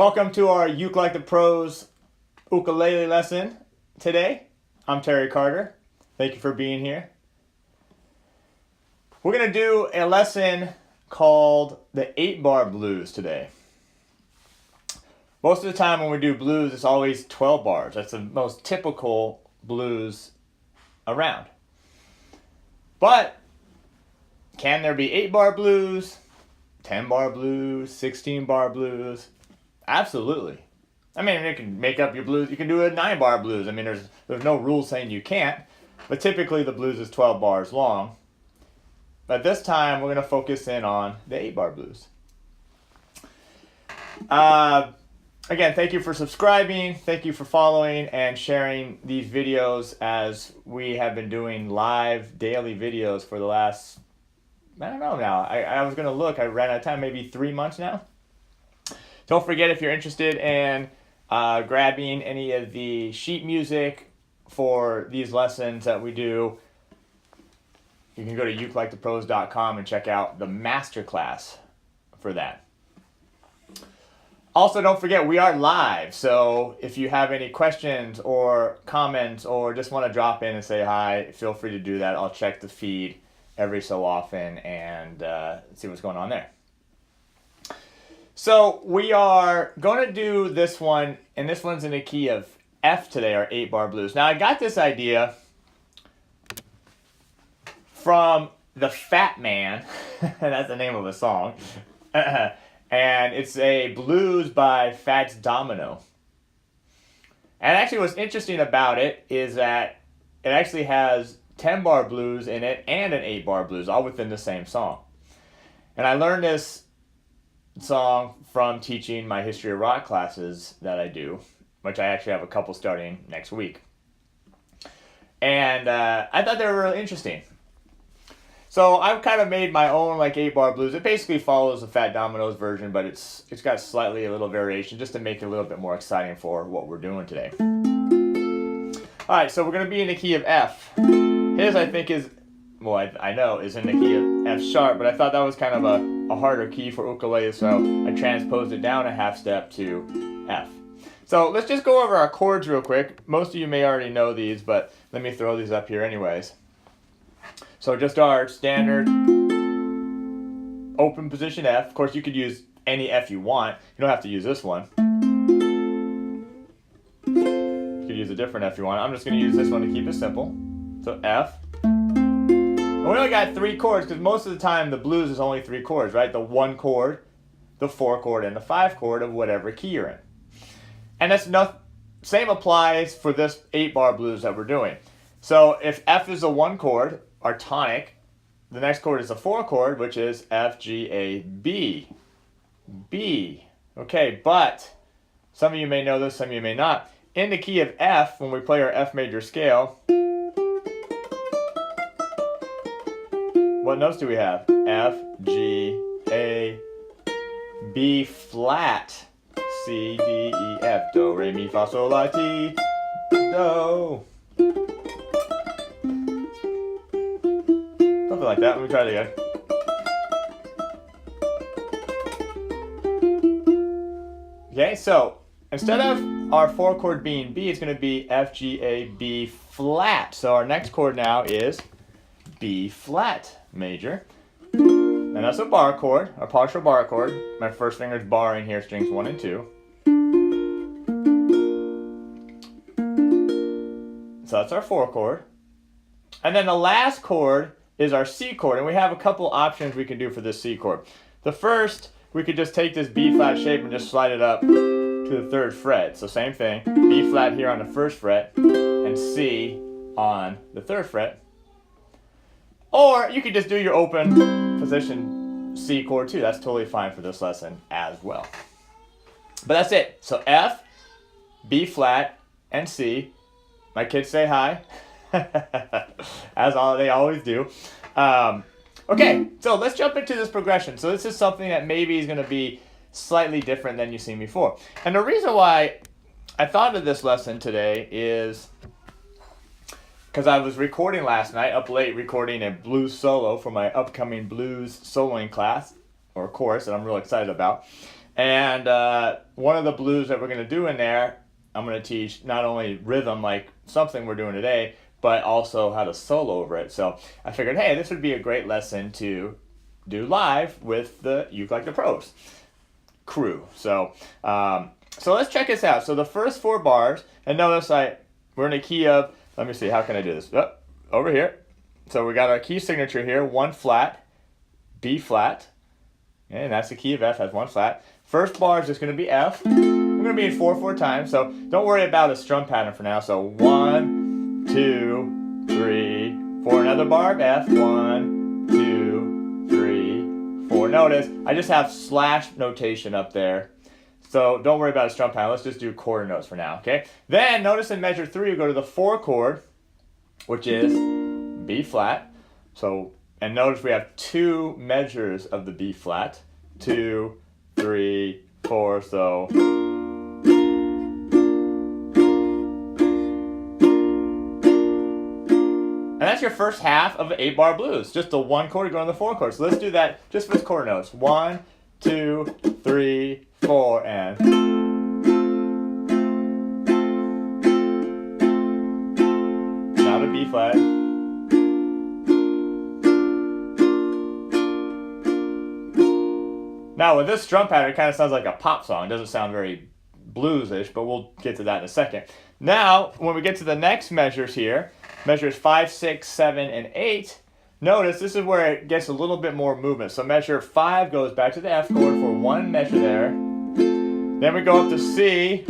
Welcome to our Uke Like the Pros ukulele lesson today. I'm Terry Carter. Thank you for being here. We're going to do a lesson called the 8-bar blues today. Most of the time when we do blues, it's always 12 bars. That's the most typical blues around. But can there be 8-bar blues, 10-bar blues, 16-bar blues? Absolutely. I mean, you can make up your blues. You can do a 9-bar blues. I mean, there's no rule saying you can't. But typically the blues is 12 bars long. But this time we're going to focus in on the 8-bar blues. Again, thank you for subscribing. Thank you for following and sharing these videos as we have been doing live daily videos for the last, I don't know now. I was going to look. I ran out of time, maybe 3 months now. Don't forget, if you're interested in grabbing any of the sheet music for these lessons that we do, you can go to ukelikethepros.com and check out the masterclass for that. Also, don't forget, we are live, so if you have any questions or comments or just want to drop in and say hi, feel free to do that. I'll check the feed every so often and see what's going on there. So we are going to do this one, and this one's in the key of F today, our 8-bar blues. Now, I got this idea from The Fat Man, that's the name of a song, and it's a blues by Fats Domino. And actually what's interesting about it is that it actually has 10-bar blues in it and an 8-bar blues, all within the same song. And I learned this song from teaching my history of rock classes that I do, which I actually have a couple starting next week. And I thought they were really interesting. So I've kind of made my own 8-bar blues. It basically follows the Fat Domino's version, but it's got slightly a little variation just to make it a little bit more exciting for what we're doing today. All right, so we're going to be in the key of F. His, I think, is, well, I know is in the key of F sharp, but I thought that was kind of a harder key for ukulele, so I transposed it down a half step to F. So let's just go over our chords real quick. Most of you may already know these, but let me throw these up here anyways. So just our standard open position F. Of course, you could use any F you want. You don't have to use this one. You could use a different F you want. I'm just going to use this one to keep it simple. So F. And we only got 3 chords because most of the time the blues is only 3 chords, right? The 1 chord, the 4 chord, and the 5 chord of whatever key you're in. And that's same applies for this 8-bar blues that we're doing. So if F is a 1 chord, our tonic, the next chord is a 4 chord, which is F, G, A, B. B. Okay, but some of you may know this, some of you may not. In the key of F, when we play our F major scale, what notes do we have? F, G, A, B flat, C, D, E, F, Do, Re, Mi, Fa, Sol, La, Ti, Do. Something like that. Let me try it again. Okay, so instead of our 4 chord being B, it's going to be F, G, A, B flat. So our next chord now is B flat major. And that's a bar chord, a partial bar chord. My first finger is barring here, strings 1 and 2. So that's our 4 chord. And then the last chord is our C chord, and we have a couple options we can do for this C chord. The first, we could just take this B flat shape and just slide it up to the 3rd fret. So same thing, B flat here on the 1st fret, and C on the 3rd fret. Or you could just do your open position C chord too. That's totally fine for this lesson as well. But that's it. So F, B flat, and C. My kids say hi. As they always do. Okay, so let's jump into this progression. So this is something that maybe is going to be slightly different than you've seen before. And the reason why I thought of this lesson today is because I was recording last night, up late, recording a blues solo for my upcoming blues soloing class, or course, that I'm real excited about. And one of the blues that we're going to do in there, I'm going to teach not only rhythm like something we're doing today, but also how to solo over it. So I figured, hey, this would be a great lesson to do live with the Uke Like the Pros crew. So so let's check this out. So the first 4 bars, and notice we're in a key of, let me see, how can I do this? Oh, over here. So we got our key signature here, 1 flat, B flat, and that's the key of F, has 1 flat. First bar is just going to be F. We're going to be in 4/4 time, so don't worry about a strum pattern for now. So 1, 2, 3, 4. Another bar of F. 1, 2, 3, 4. Notice I just have slash notation up there. So don't worry about a strum pattern. Let's just do quarter notes for now, okay? Then notice in measure 3, we go to the 4 chord, which is B flat. So, and notice we have 2 measures of the B flat. 2, 3, 4, so. And that's your first half of an 8-bar blues. Just the 1 chord going to the 4 chord. So let's do that just with quarter notes. 1, 2, 3, 4, and. Now to B flat. Now with this strum pattern, it kind of sounds like a pop song. It doesn't sound very bluesish, but we'll get to that in a second. Now, when we get to the next measures here, measures 5, 6, 7, and 8, notice this is where it gets a little bit more movement. So measure 5 goes back to the F chord for 1 measure there. Then we go up to C.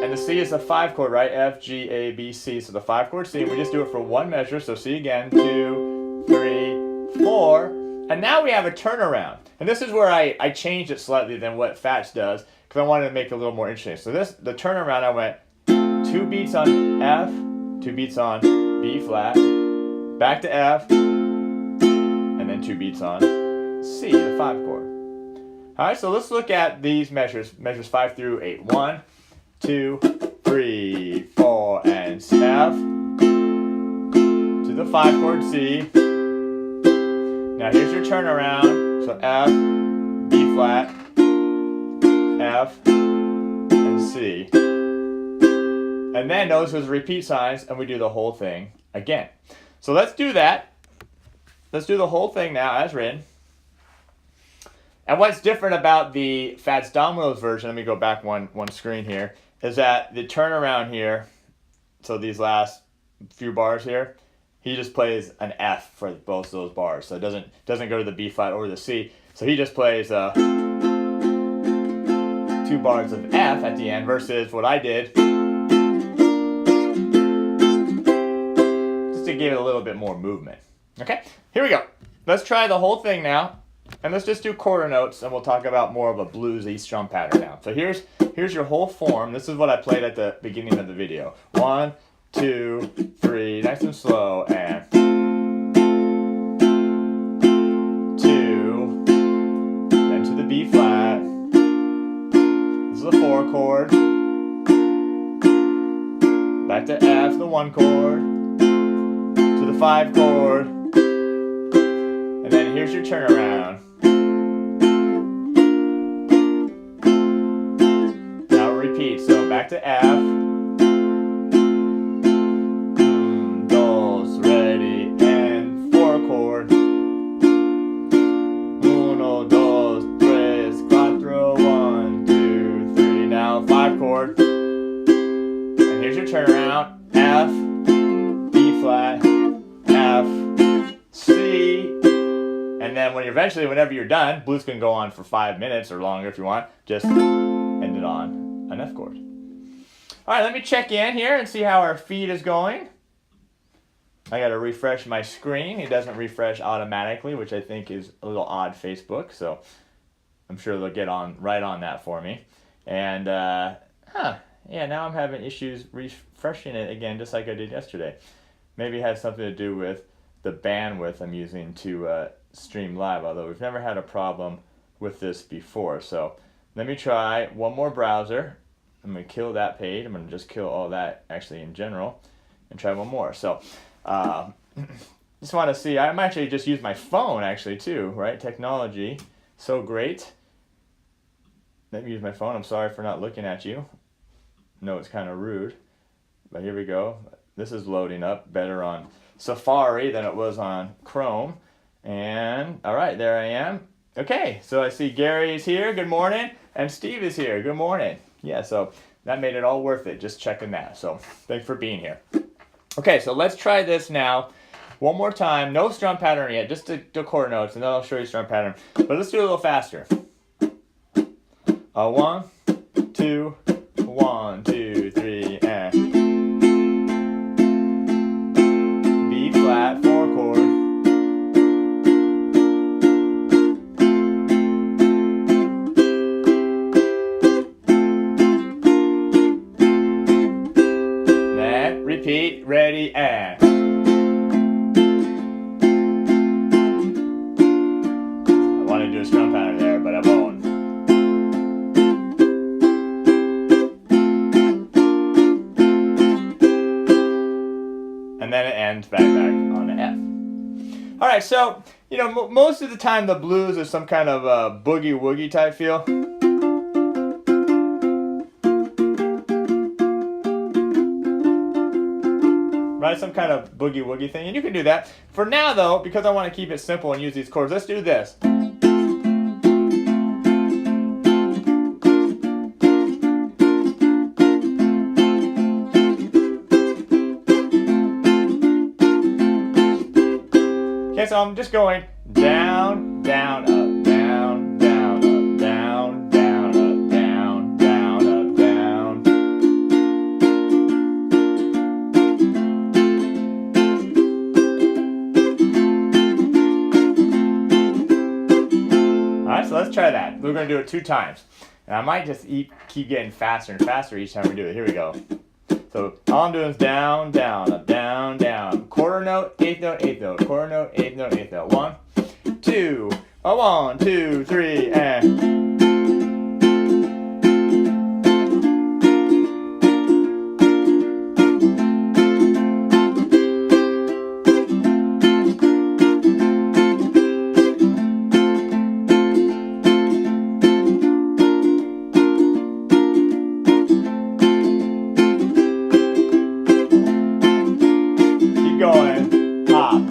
And the C is the 5 chord, right? F, G, A, B, C. So the 5 chord C. We just do it for 1 measure. So C again. 2, 3, 4. And now we have a turnaround. And this is where I changed it slightly than what Fats does, because I wanted to make it a little more interesting. So the turnaround, I went 2 beats on F, 2 beats on B flat, back to F, and then 2 beats on C, the 5 chord. All right, so let's look at these measures 5 through 8. 1, 2, 3, 4, and F to the 5 chord C. Now here's your turnaround. So F, B flat, F, and C. And then notice those repeat signs, and we do the whole thing again. So let's do that. Let's do the whole thing now as written. And what's different about the Fats Domino's version, let me go back one screen here, is that the turnaround here, so these last few bars here, he just plays an F for both of those bars. So it doesn't go to the B flat or the C. So he just plays 2 bars of F at the end versus what I did, just to give it a little bit more movement. Okay, here we go. Let's try the whole thing now. And let's just do quarter notes, and we'll talk about more of a bluesy strum pattern now. So here's your whole form. This is what I played at the beginning of the video. 1, 2, 3, nice and slow, and 2, then to the B flat. This is the 4 chord. Back to F, the 1 chord, to the 5 chord, and then here's your turnaround. Now repeat, so back to F. And here's your turnaround. F, B flat, F, C, and then whenever you're done, blues can go on for 5 minutes or longer if you want. Just end it on an F chord. All right, let me check in here and see how our feed is going. I got to refresh my screen. It doesn't refresh automatically, which I think is a little odd, Facebook. So I'm sure they'll get right on that for me. And yeah, now I'm having issues refreshing it again, just like I did yesterday. Maybe it has something to do with the bandwidth I'm using to stream live, although we've never had a problem with this before. So let me try one more browser. I'm going to kill that page. I'm going to just kill all that actually in general and try one more. So just want to see, I might actually just use my phone actually too, right? Technology. so great. Let me use my phone. I'm sorry for not looking at you. No, it's kind of rude. But here we go. This is loading up better on Safari than it was on Chrome. And all right, there I am. Okay, so I see Gary is here. Good morning. And Steve is here. Good morning. Yeah, so that made it all worth it, just checking that. So thanks for being here. Okay, so let's try this now. One more time. No strum pattern yet, just the chord notes, and then I'll show you strum pattern. But let's do it a little faster. 1, 2, 1, 2, 3, and B flat, 4 chord. Then repeat, ready, and. I want to do a strum pattern there, but I won't. And then it ends back on the F. All right, so, you know, most of the time the blues is some kind of a boogie-woogie type feel. Right, some kind of boogie-woogie thing, and you can do that. For now, though, because I want to keep it simple and use these chords, let's do this. Okay, so I'm just going down, down, up, down, down, up, down, down, up, down, down, up, down. Alright, so let's try that. We're going to do it 2 times. And I might just keep getting faster and faster each time we do it. Here we go. So all I'm doing is down, down, up, down, down. Quarter note, eighth note, eighth note. Quarter note, eighth note, eighth note. 1, 2, 1, 2, 3, and. Going up.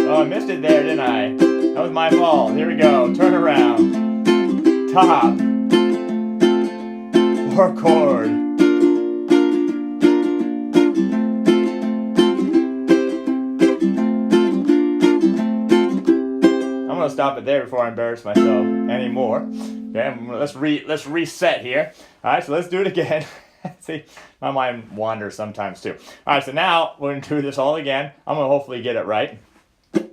Oh, I missed it there, didn't I? That was my fault. Here we go. Turn around. Top. 4 chord. I'm gonna stop it there before I embarrass myself anymore. Okay, let's reset here. All right, so let's do it again. See, my mind wanders sometimes too. All right, so now we're gonna do this all again. I'm gonna hopefully get it right. I'm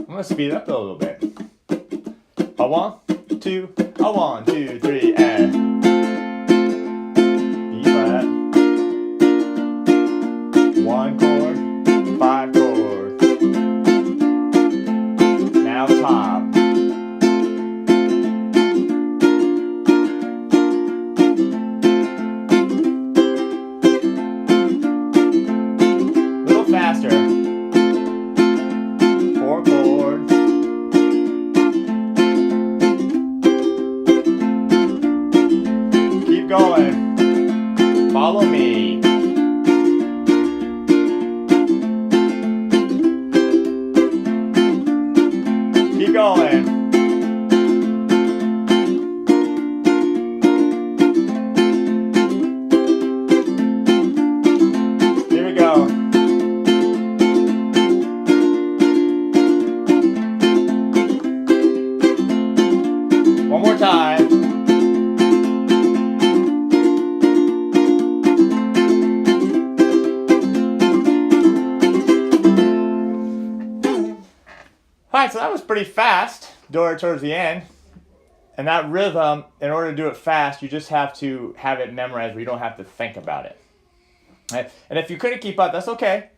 gonna speed it up a little bit. 1, 2, 1, 2, 3, and B flat. 1 chord, 5 chord. Now top. Little faster. 4 chords. Keep going. Follow me. Keep going. Here we go. One more time. Alright, so that was pretty fast towards the end. And that rhythm, in order to do it fast, you just have to have it memorized where you don't have to think about it. Right? And if you couldn't keep up, that's okay.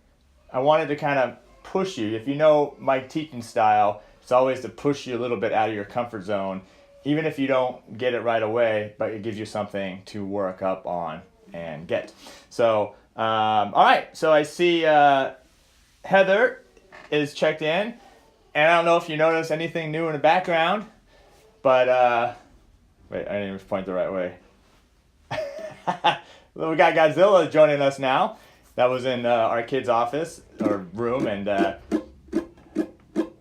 I wanted to kind of push you. If you know my teaching style, it's always to push you a little bit out of your comfort zone even if you don't get it right away, but it gives you something to work up on and get. So, all right. So I see Heather is checked in, and I don't know if you notice anything new in the background, but wait, I didn't even point the right way. We got Godzilla joining us now. That was in our kid's office or room, and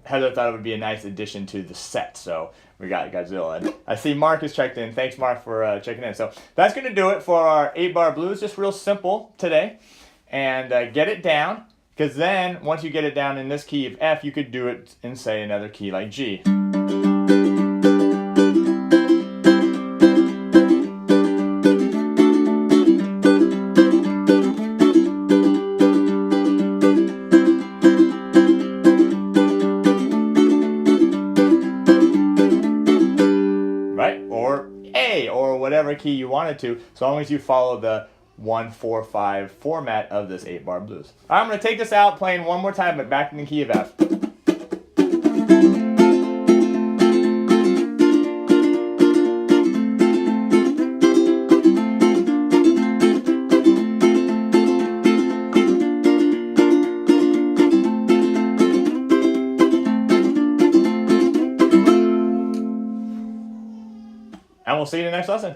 Heather thought it would be a nice addition to the set, so we got Godzilla. And I see Mark is checked in. Thanks, Mark, for checking in. So that's going to do it for our 8-bar blues. Just real simple today. And get it down, because then once you get it down in this key of F, you could do it in, say, another key like G. Right? Or A, or whatever key you wanted to, so long as you follow the 1-4-5 format of this 8-bar blues. All right, I'm going to take this out playing one more time, but back in the key of F. And we'll see you in the next lesson.